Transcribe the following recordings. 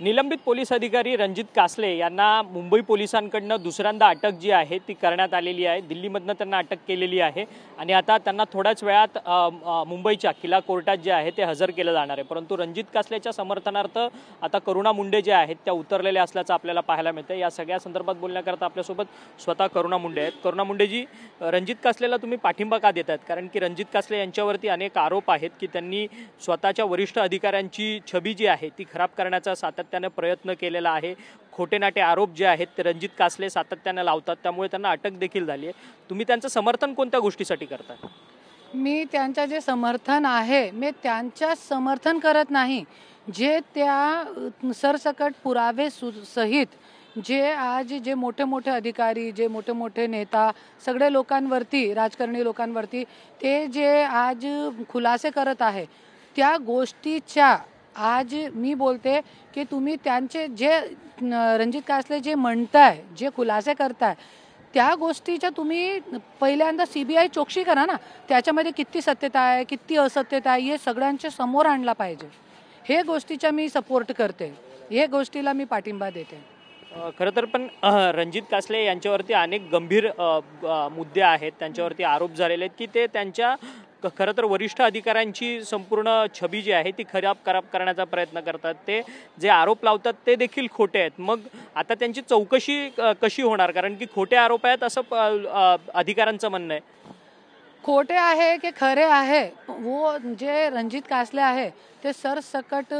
निलंबित पोलीस अधिकारी रणजित कासले यांना मुंबई पोलिसांकडून दुसऱ्यांदा अटक जी आहे ती करण्यात आलेली आहे। दिल्लीमधून त्यांना अटक केलेली आहे आणि आता त्यांना थोड्याच वेळात मुंबईच्या किला कोर्टात जे आहे ते हजर केलं जाणार आहे। परंतु रणजित कासलेच्या समर्थनार्थ आता करुणा मुंडे जे आहेत त्या उतरलेल्या असल्याचं आपल्याला पाहायला मिळतं। या सगळ्या संदर्भात बोलण्याकरता आपल्यासोबत स्वतः करुणा मुंडे आहेत। करुणा मुंडेजी, रणजित कासलेला तुम्ही पाठिंबा का देत आहेत? कारण की रणजित कासले यांच्यावरती अनेक आरोप आहेत की त्यांनी स्वतःच्या वरिष्ठ अधिकाऱ्यांची छबी जी आहे ती खराब करण्याचा सातत्याने प्रयत्न केलेला आहे। खोटेनाटे आरोप जे आहेत ते रणजित कासले सातत्याने लावतात, त्यामुळे त्यांना अटक देखील झाली आहे। तुम्ही त्यांचं समर्थन कोणत्या गोष्टीसाठी करता? मी त्यांचं जे समर्थन आहे मी त्यांच्या समर्थन करत नाही, जे त्या सरसकट पुरावे सहित जे आज जे मोठे मोठे अधिकारी, जे मोठे मोठे नेता, सगळे लोकांवरती, राजकारणी लोकांवरती ते जे आज खुलासे करत आहे त्या गोष्टीच्या आज मी बोलते की तुम्ही त्यांचे जे रणजित कासले जे म्हणताय, जे खुलासे करताय त्या गोष्टीच्या तुम्ही पहिल्यांदा CBI चौकशी करा ना, त्याच्यामध्ये किती सत्यता आहे, किती असत्यता आहे हे सगळ्यांच्या समोर आणला पाहिजे। हे गोष्टीचा मी सपोर्ट करते, हे गोष्टीला मी पाठिंबा देते। खरं तर पण रणजित कासले यांच्यावरती अनेक गंभीर मुद्दे आहेत, त्यांच्यावरती आरोप झालेले आहेत की ते त्यांच्या खरं तर वरिष्ठ अधिकाऱ्यांची संपूर्ण छबी जी आहे ती खराब करण्याचा प्रयत्न करतात। ते जे आरोप लावतात ते देखील खोटे आहेत। मग आता त्यांची चौकशी कशी होणार? कारण की खोटे आरोप आहेत असं अधिकाऱ्यांचं म्हणणं आहे। खोटे आहे की खरे आहे, वो जे रणजित कासले आहे ते सरसकट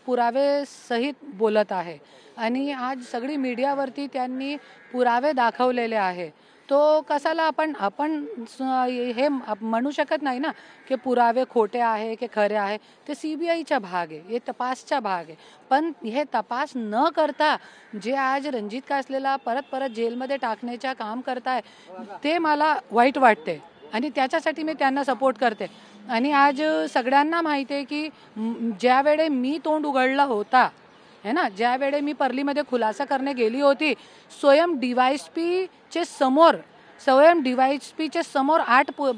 पुरावे सहित बोलत आहे आणि आज सगळी मीडियावरती त्यांनी पुरावे दाखवलेले आहे। तो कशाला आपण हे म्हणू शकत नाही ना की पुरावे खोटे आहे की खरे आहे। ते CBIचा भाग आहे, हे तपासचा भाग आहे। पण हे तपास न करता जे आज रणजित कासलेला परत परत जेलमध्ये टाकण्याचे काम करताय ते मला वाईट वाटते आणि त्याच्यासाठी मी त्यांना सपोर्ट करते। आणि आज सगळ्यांना माहिती आहे की ज्यावेळे मी तोंड उघडला होता है ना, ज्यावेळे मी परलीमध्ये खुलासा करणे गेली होती, स्वयं DYSP चे समोर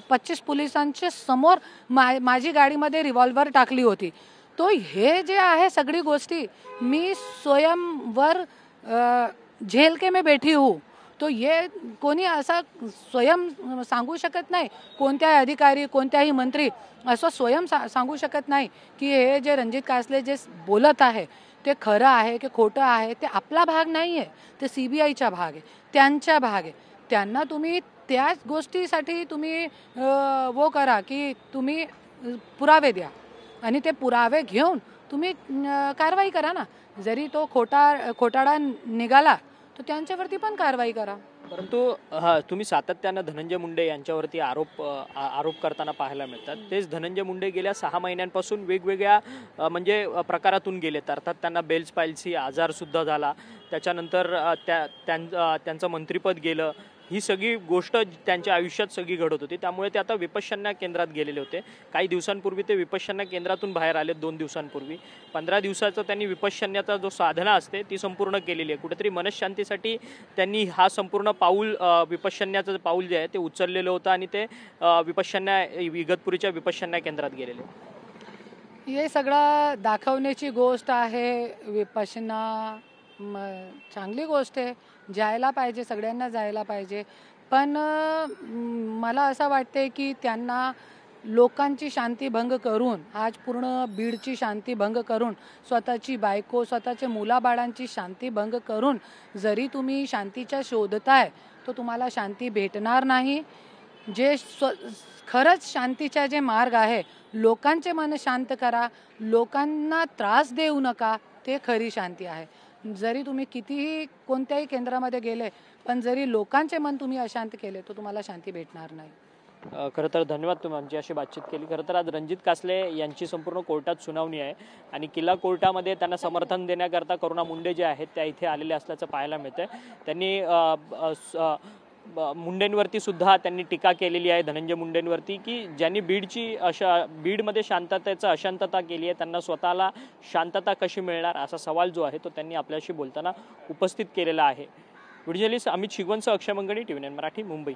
25 पोलिसांच्या समोर माझी गाडीमध्ये रिव्हॉल्वर टाकली होती। तो हे जे आहे सगळी गोष्टी मी स्वयंवर झेल के में बैठी हूँ, तो ये कोणी असा स्वयं सांगू शकत नाही। कोणत्याही अधिकारी, कोणत्याही मंत्री असं स्वयं सांगू शकत नाही की हे जे रणजित कासले जे बोलत आहे ते खरं आहे की खोटं आहे। ते आपला भाग नाही आहे, ते CBIचा भाग आहे, त्यांचा भाग आहे। त्यांना तुम्ही त्याच गोष्टीसाठी तुम्ही वो करा की तुम्ही पुरावे द्या आणि ते पुरावे घेऊन तुम्ही कारवाई करा ना। जरी तो खोटाडा निघाला तर त्यांच्यावरती पण कारवाई करा। परंतु तुम्ही सातत्यानं धनंजय मुंडे यांच्यावरती आरोप करताना पाहायला मिळतात। तेच धनंजय मुंडे गेल्या 6 महिन्यांपासून वेगवेगळ्या म्हणजे प्रकारातून गेलेत। अर्थात त्यांना बेल्स पाल्सी आजार सुद्धा झाला, त्याच्यानंतर त्यांचं मंत्रिपद गेलं। ही सगळी गोष्ट त्यांच्या आयुष्यात सगळी घडत होती, त्यामुळे ते आता विपश्यना केंद्रात गेलेले होते। काही दिवसांपूर्वी ते विपश्यना केंद्रातून बाहेर आले, 2 दिवसांपूर्वी। 15 दिवसाचं त्यांनी विपश्यनाचा जो साधना असते ती संपूर्ण केलेली आहे। कुठेतरी मनशांतीसाठी त्यांनी हा संपूर्ण पाऊल विपश्यनाचं पाऊल जे आहे ते उचललेलं होतं आणि ते इगतपुरीच्या विपश्यना केंद्रात गेलेले। हे सगळं दाखवण्याची गोष्ट आहे। विपश्यना चांगली गोष्ट आहे, जायला पाहिजे, सगळ्यांना जायला पाहिजे। पण मला असं वाटते की त्यांना लोकांची शांती भंग करून, आज पूर्ण बीडची शांती भंग करून, स्वतःची बायको, स्वतःच्या मुलाबाळांची शांती भंग करून जरी तुम्ही शांतीच्या शोधताय तो तुम्हाला शांती भेटणार नाही। जे खरंच शांतीचा जे मार्ग आहे, लोकांचे मन शांत करा, लोकांना त्रास देऊ नका, ते खरी शांती आहे। जरी तुम्ही कितीही कोणत्याही केंद्रामध्ये गेले पण जरी लोकांचे मन तुम्ही अशांत केले तर तुम्हाला शांती भेटणार नाही। खरं तर धन्यवाद, तुम्ही आमची अशी बातचीत केली। खरं तर आज रणजित कासले यांची संपूर्ण कोर्टात सुनावणी आहे आणि किल्ला कोर्टामध्ये त्यांना समर्थन देण्याकरता करुणा मुंडे जे आहेत त्या इथे आलेले असल्याचं पाहायला मिळतंय। त्यांनी मुंडेंवरती सुद्धा त्यांनी टीका केलेली आहे, धनंजय मुंडेंवरती, की ज्यांनी बीडमध्ये शांततेचं अशांतता केली आहे त्यांना स्वतःला शांतता कशी मिळणार असा सवाल जो आहे तो त्यांनी आपल्याशी बोलताना उपस्थित केलेला आहे। व्हिडिओ जर्नलिस्ट अमित शिगवणसह अक्षय मंगणी, TV9 मराठी, मुंबई।